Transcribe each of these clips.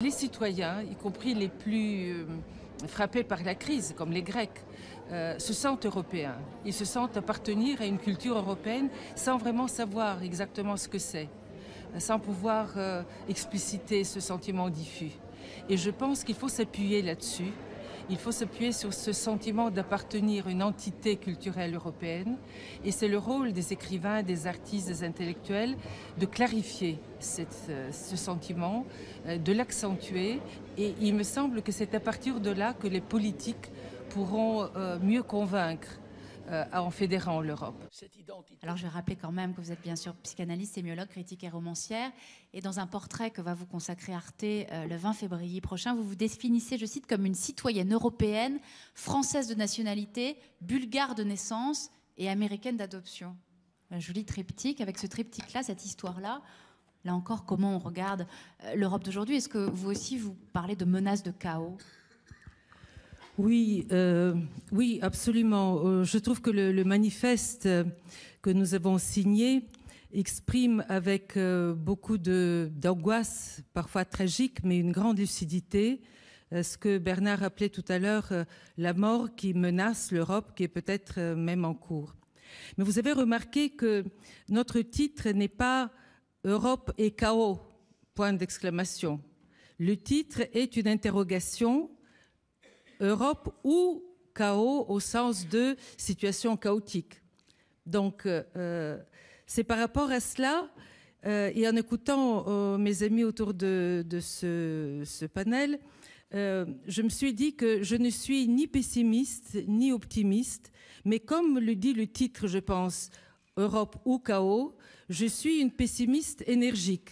les citoyens, y compris les plus frappés par la crise, comme les Grecs, se sentent européens. Ils se sentent appartenir à une culture européenne sans vraiment savoir exactement ce que c'est, sans pouvoir expliciter ce sentiment diffus. Et je pense qu'il faut s'appuyer là-dessus. Il faut s'appuyer sur ce sentiment d'appartenir à une entité culturelle européenne. Et c'est le rôle des écrivains, des artistes, des intellectuels de clarifier ce sentiment, de l'accentuer. Et il me semble que c'est à partir de là que les politiques pourront mieux convaincre en fédérant l'Europe. Alors je vais rappeler quand même que vous êtes bien sûr psychanalyste, sémiologue, critique et romancière. Et dans un portrait que va vous consacrer Arte le 20 février prochain, vous vous définissez, je cite, comme une citoyenne européenne, française de nationalité, bulgare de naissance et américaine d'adoption. Un joli triptyque. Avec ce triptyque-là, cette histoire-là, là encore, comment on regarde l'Europe d'aujourd'hui? Est-ce que vous aussi, vous parlez de menaces de chaos? Oui, oui, absolument. Je trouve que le manifeste que nous avons signé exprime avec beaucoup d'angoisse, parfois tragique, mais une grande lucidité, ce que Bernard appelait tout à l'heure la mort qui menace l'Europe, qui est peut-être même en cours. Mais vous avez remarqué que notre titre n'est pas Europe et chaos, point d'exclamation. Le titre est une interrogation. Europe ou chaos au sens de situation chaotique. Donc, c'est par rapport à cela, et en écoutant mes amis autour de ce panel, je me suis dit que je ne suis ni pessimiste ni optimiste, mais comme le dit le titre, je pense, Europe ou chaos, je suis une pessimiste énergique.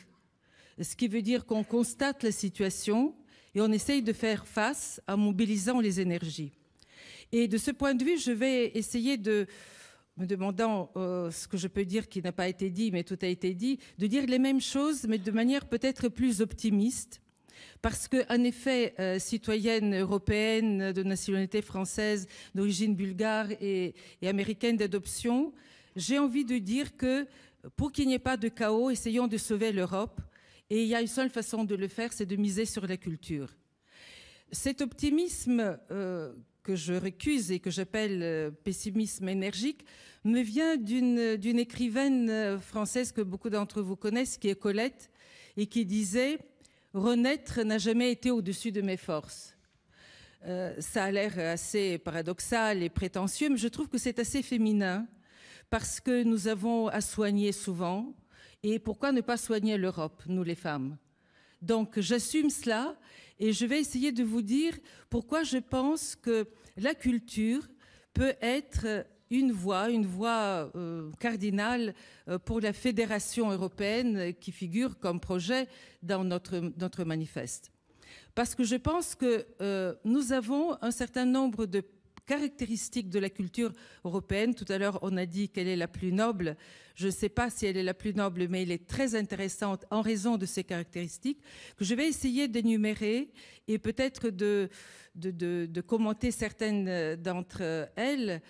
Ce qui veut dire qu'on constate la situation, et on essaye de faire face en mobilisant les énergies. Et de ce point de vue, je vais essayer de, me demandant ce que je peux dire qui n'a pas été dit, mais tout a été dit, de dire les mêmes choses, mais de manière peut-être plus optimiste. Parce qu'en effet, citoyenne européenne de nationalité française, d'origine bulgare et américaine d'adoption, j'ai envie de dire que pour qu'il n'y ait pas de chaos, essayons de sauver l'Europe. Et il y a une seule façon de le faire, c'est de miser sur la culture. Cet optimisme que je récuse et que j'appelle pessimisme énergique me vient d'une écrivaine française que beaucoup d'entre vous connaissent, qui est Colette, et qui disait « Renaître n'a jamais été au-dessus de mes forces ». Ça a l'air assez paradoxal et prétentieux, mais je trouve que c'est assez féminin, parce que nous avons à soigner souvent. Et pourquoi ne pas soigner l'Europe, nous les femmes? Donc j'assume cela et je vais essayer de vous dire pourquoi je pense que la culture peut être une voie cardinale pour la fédération européenne qui figure comme projet dans notre manifeste. Parce que je pense que nous avons un certain nombre de caractéristiques de la culture européenne. Tout à l'heure, on a dit qu'elle est la plus noble. Je ne sais pas si elle est la plus noble, mais elle est très intéressante en raison de ces caractéristiques que je vais essayer d'énumérer et peut-être de commenter certaines d'entre elles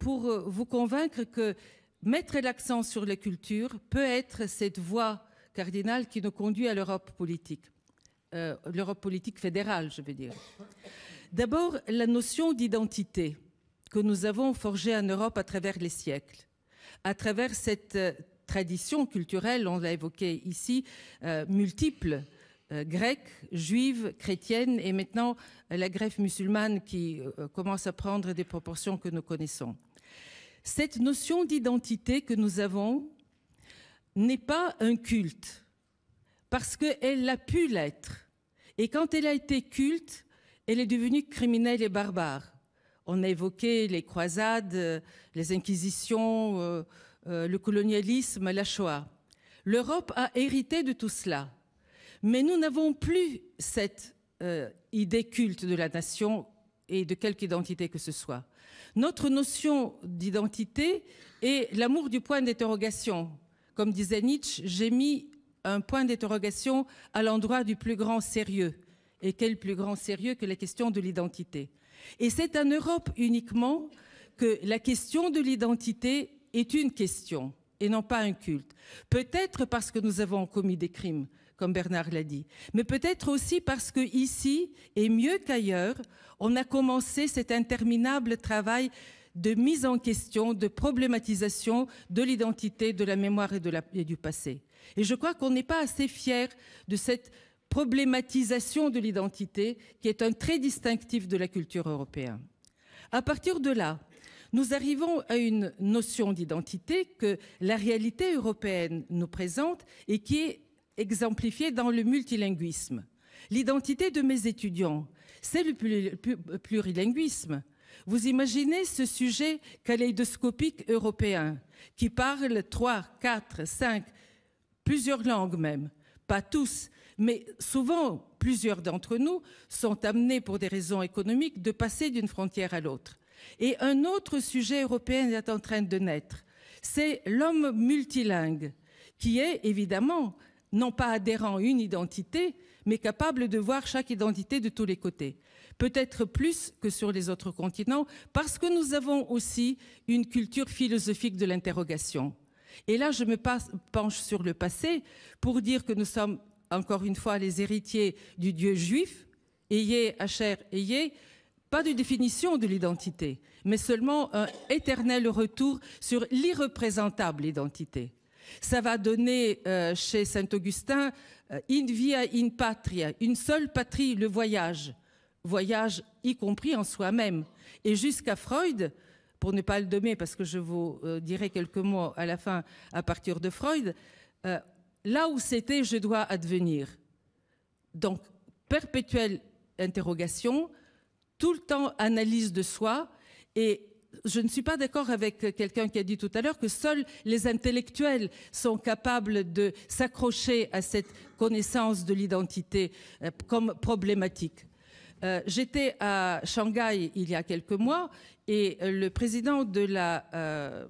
pour vous convaincre que mettre l'accent sur la culture peut être cette voie cardinale qui nous conduit à l'Europe politique fédérale, je veux dire. D'abord, la notion d'identité que nous avons forgée en Europe à travers les siècles, à travers cette tradition culturelle, on l'a évoqué ici, multiple, grecque, juive, chrétienne, et maintenant la greffe musulmane qui commence à prendre des proportions que nous connaissons. Cette notion d'identité que nous avons n'est pas un culte, parce qu'elle a pu l'être. Et quand elle a été culte, elle est devenue criminelle et barbare. On a évoqué les croisades, les inquisitions, le colonialisme, la Shoah. L'Europe a hérité de tout cela. Mais nous n'avons plus cette idée culte de la nation et de quelque identité que ce soit. Notre notion d'identité est l'amour du point d'interrogation. Comme disait Nietzsche, j'ai mis un point d'interrogation à l'endroit du plus grand sérieux. Et quel plus grand sérieux que la question de l'identité. Et c'est en Europe uniquement que la question de l'identité est une question et non pas un culte. Peut-être parce que nous avons commis des crimes, comme Bernard l'a dit, mais peut-être aussi parce qu'ici, et mieux qu'ailleurs, on a commencé cet interminable travail de mise en question, de problématisation de l'identité, de la mémoire et du passé. Et je crois qu'on n'est pas assez fiers de cette problématisation de l'identité qui est un trait distinctif de la culture européenne. À partir de là, nous arrivons à une notion d'identité que la réalité européenne nous présente et qui est exemplifiée dans le multilinguisme. L'identité de mes étudiants, c'est le plurilinguisme. Vous imaginez ce sujet kaléidoscopique européen qui parle 3, 4, 5, plusieurs langues même, pas tous, mais souvent plusieurs d'entre nous sont amenés pour des raisons économiques de passer d'une frontière à l'autre. Et un autre sujet européen est en train de naître, c'est l'homme multilingue, qui est évidemment non pas adhérent à une identité, mais capable de voir chaque identité de tous les côtés. Peut-être plus que sur les autres continents, parce que nous avons aussi une culture philosophique de l'interrogation. Et là, je me penche sur le passé pour dire que nous sommes, encore une fois, les héritiers du Dieu juif, Eyé, Asher, Eyé, pas de définition de l'identité, mais seulement un éternel retour sur l'irreprésentable identité. Ça va donner chez Saint-Augustin in via in patria, une seule patrie, le voyage y compris en soi-même. Et jusqu'à Freud, pour ne pas le nommer, parce que je vous dirai quelques mots à la fin à partir de Freud, là où c'était, je dois advenir. Donc, perpétuelle interrogation, tout le temps analyse de soi, et je ne suis pas d'accord avec quelqu'un qui a dit tout à l'heure que seuls les intellectuels sont capables de s'accrocher à cette connaissance de l'identité comme problématique. J'étais à Shanghai il y a quelques mois et le président de la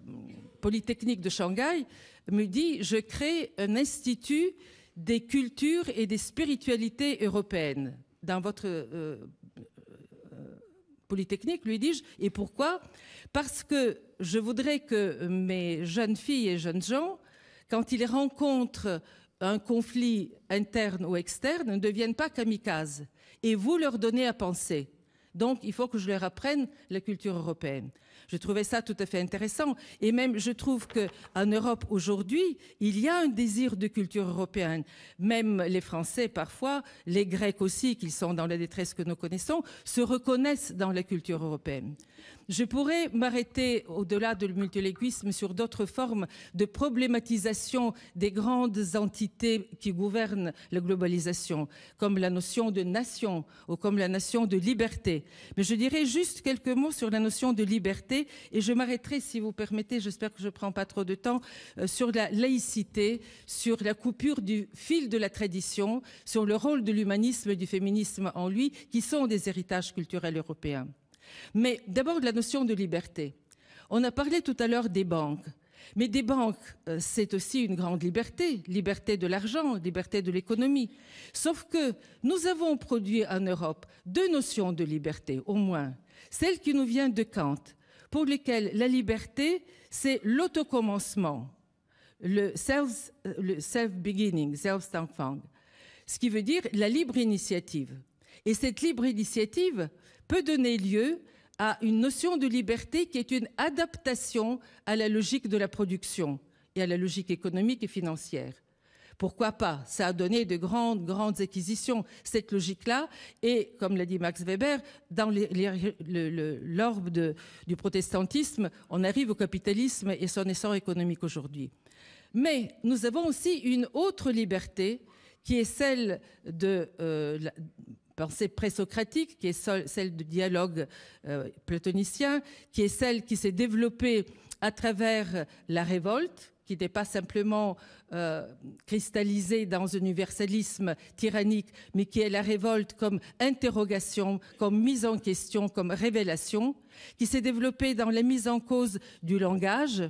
Polytechnique de Shanghai me dit « Je crée un institut des cultures et des spiritualités européennes dans votre Polytechnique, lui dis-je. Et pourquoi? Parce que je voudrais que mes jeunes filles et jeunes gens, quand ils rencontrent un conflit interne ou externe, ne deviennent pas kamikazes. Et vous leur donnez à penser. Donc, il faut que je leur apprenne la culture européenne. Je trouvais ça tout à fait intéressant. Et même, je trouve qu'en Europe, aujourd'hui, il y a un désir de culture européenne. Même les Français, parfois, les Grecs aussi, qui sont dans la détresse que nous connaissons, se reconnaissent dans la culture européenne. Je pourrais m'arrêter au-delà du multilinguisme sur d'autres formes de problématisation des grandes entités qui gouvernent la globalisation, comme la notion de nation ou comme la notion de liberté. Mais je dirais juste quelques mots sur la notion de liberté et je m'arrêterai, si vous permettez, j'espère que je ne prends pas trop de temps, sur la laïcité, sur la coupure du fil de la tradition, sur le rôle de l'humanisme et du féminisme en lui, qui sont des héritages culturels européens. Mais d'abord, la notion de liberté. On a parlé tout à l'heure des banques. Mais des banques, c'est aussi une grande liberté. Liberté de l'argent, liberté de l'économie. Sauf que nous avons produit en Europe deux notions de liberté, au moins. Celle qui nous vient de Kant, pour lesquelles la liberté, c'est l'autocommensement, le self-beginning, Selbstanfang. Ce qui veut dire la libre initiative. Et cette libre initiative peut donner lieu à une notion de liberté qui est une adaptation à la logique de la production et à la logique économique et financière. Pourquoi pas? Ça a donné de grandes acquisitions, cette logique-là. Et, comme l'a dit Max Weber, dans l'orbe du protestantisme, on arrive au capitalisme et son essor économique aujourd'hui. Mais nous avons aussi une autre liberté qui est celle de la pensée présocratique, qui est celle du dialogue platonicien, qui est celle qui s'est développée à travers la révolte, qui n'est pas simplement cristallisée dans un universalisme tyrannique, mais qui est la révolte comme interrogation, comme mise en question, comme révélation, qui s'est développée dans la mise en cause du langage,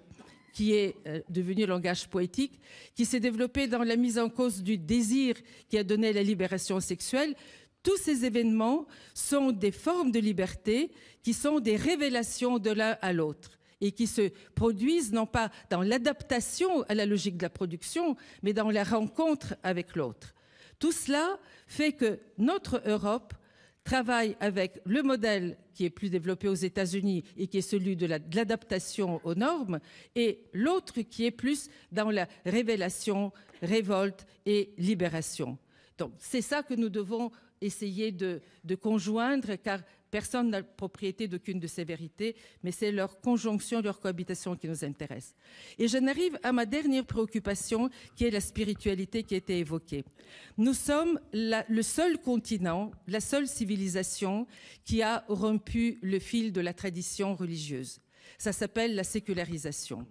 qui est devenu langage poétique, qui s'est développé dans la mise en cause du désir qui a donné la libération sexuelle. Tous ces événements sont des formes de liberté qui sont des révélations de l'un à l'autre et qui se produisent non pas dans l'adaptation à la logique de la production, mais dans la rencontre avec l'autre. Tout cela fait que notre Europe travaille avec le modèle qui est plus développé aux États-Unis et qui est celui de l'adaptation aux normes, et l'autre qui est plus dans la révélation, révolte et libération. Donc c'est ça que nous devons essayer de conjoindre, car personne n'a propriété d'aucune de ces vérités, mais c'est leur conjonction, leur cohabitation qui nous intéresse. Et j'en arrive à ma dernière préoccupation, qui est la spiritualité qui a été évoquée. Nous sommes le seul continent, la seule civilisation qui a rompu le fil de la tradition religieuse. Ça s'appelle la sécularisation.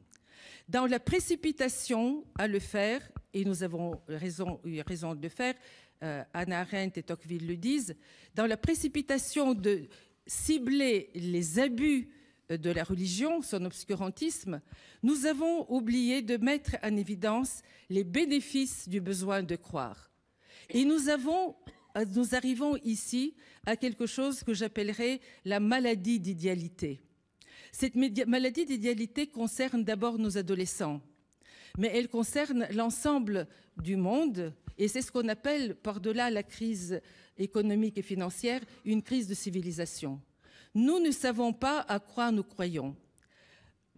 Dans la précipitation à le faire, et nous avons eu raison de le faire, Hannah Arendt et Tocqueville le disent, dans la précipitation de cibler les abus de la religion, son obscurantisme, nous avons oublié de mettre en évidence les bénéfices du besoin de croire. Et nous arrivons ici à quelque chose que j'appellerais la maladie d'idéalité. Cette maladie d'idéalité concerne d'abord nos adolescents, mais elle concerne l'ensemble du monde, et c'est ce qu'on appelle, par-delà la crise économique et financière, une crise de civilisation. Nous ne savons pas à quoi nous croyons.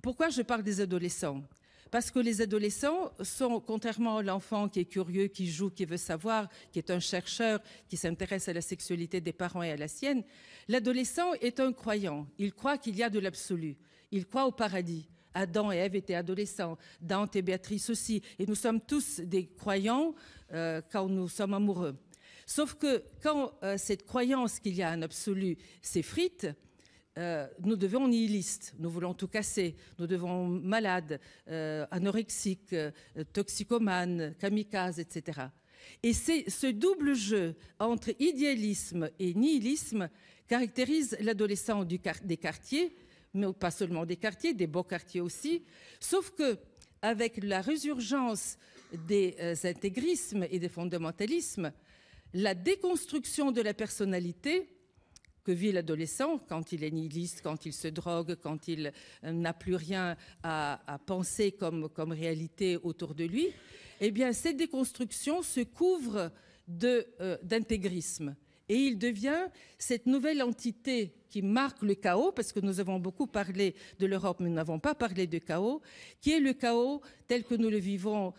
Pourquoi je parle des adolescents? Parce que les adolescents sont, contrairement à l'enfant qui est curieux, qui joue, qui veut savoir, qui est un chercheur, qui s'intéresse à la sexualité des parents et à la sienne, l'adolescent est un croyant. Il croit qu'il y a de l'absolu. Il croit au paradis. Adam et Ève étaient adolescents, Dante et Béatrice aussi, et nous sommes tous des croyants quand nous sommes amoureux. Sauf que quand cette croyance qu'il y a un absolu s'effrite, nous devenons nihilistes, nous voulons tout casser, nous devenons malades, anorexiques, toxicomanes, kamikazes, etc. Et c'est ce double jeu entre idéalisme et nihilisme caractérise l'adolescent des quartiers, mais pas seulement des quartiers, des beaux quartiers aussi, sauf que avec la résurgence des intégrismes et des fondamentalismes, la déconstruction de la personnalité que vit l'adolescent quand il est nihiliste, quand il se drogue, quand il n'a plus rien à penser comme réalité autour de lui, eh bien, cette déconstruction se couvre d'intégrisme. Et il devient cette nouvelle entité qui marque le chaos, parce que nous avons beaucoup parlé de l'Europe, mais nous n'avons pas parlé de chaos, qui est le chaos tel que nous le vivons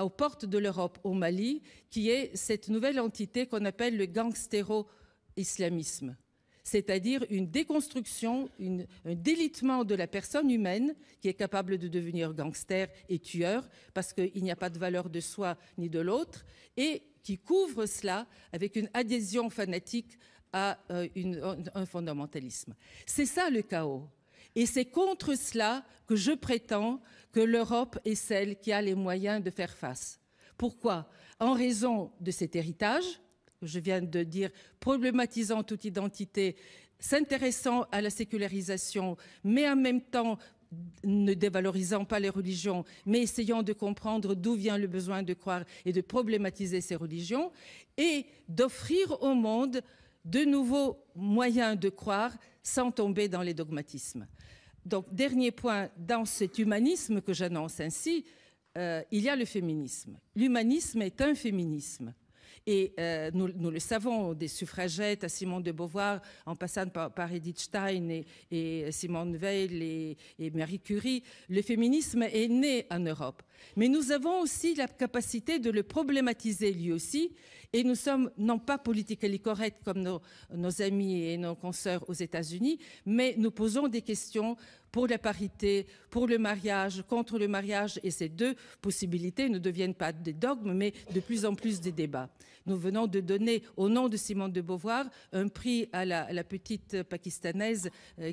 aux portes de l'Europe, au Mali, qui est cette nouvelle entité qu'on appelle le gangstéro-islamisme. C'est-à-dire une déconstruction, un délitement de la personne humaine qui est capable de devenir gangster et tueur, parce qu'il n'y a pas de valeur de soi ni de l'autre, et qui couvre cela avec une adhésion fanatique à un fondamentalisme. C'est ça le chaos. Et c'est contre cela que je prétends que l'Europe est celle qui a les moyens de faire face. Pourquoi? En raison de cet héritage, que je viens de dire, problématisant toute identité, s'intéressant à la sécularisation, mais en même temps ne dévalorisant pas les religions, mais essayant de comprendre d'où vient le besoin de croire et de problématiser ces religions, et d'offrir au monde de nouveaux moyens de croire sans tomber dans les dogmatismes. Donc, dernier point, dans cet humanisme que j'annonce ainsi, il y a le féminisme. L'humanisme est un féminisme. Et nous le savons, des suffragettes à Simone de Beauvoir, en passant par Edith Stein et Simone Weil et Marie Curie, le féminisme est né en Europe. Mais nous avons aussi la capacité de le problématiser lui aussi, et nous sommes non pas politically correct comme nos amis et nos consoeurs aux États-Unis, mais nous posons des questions pour la parité, pour le mariage, contre le mariage, et ces deux possibilités ne deviennent pas des dogmes, mais de plus en plus des débats. Nous venons de donner, au nom de Simone de Beauvoir, un prix à la petite pakistanaise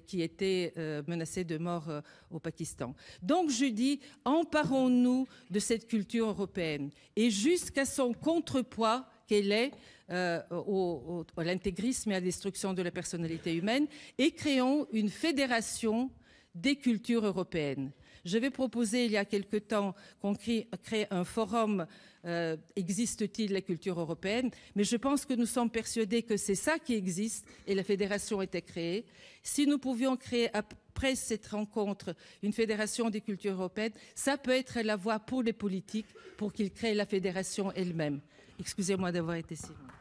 qui était menacée de mort au Pakistan. Donc je dis, emparons-nous de cette culture européenne, et jusqu'à son contrepoids qu'elle est à l'intégrisme et à la destruction de la personnalité humaine, et créons une fédération des cultures européennes. Je vais proposer il y a quelque temps qu'on crée un forum existe-t-il la culture européenne? Mais je pense que nous sommes persuadés que c'est ça qui existe et la fédération était créée. Si nous pouvions créer après cette rencontre une fédération des cultures européennes, ça peut être la voie pour les politiques pour qu'ils créent la fédération elle-même. Excusez-moi d'avoir été si long.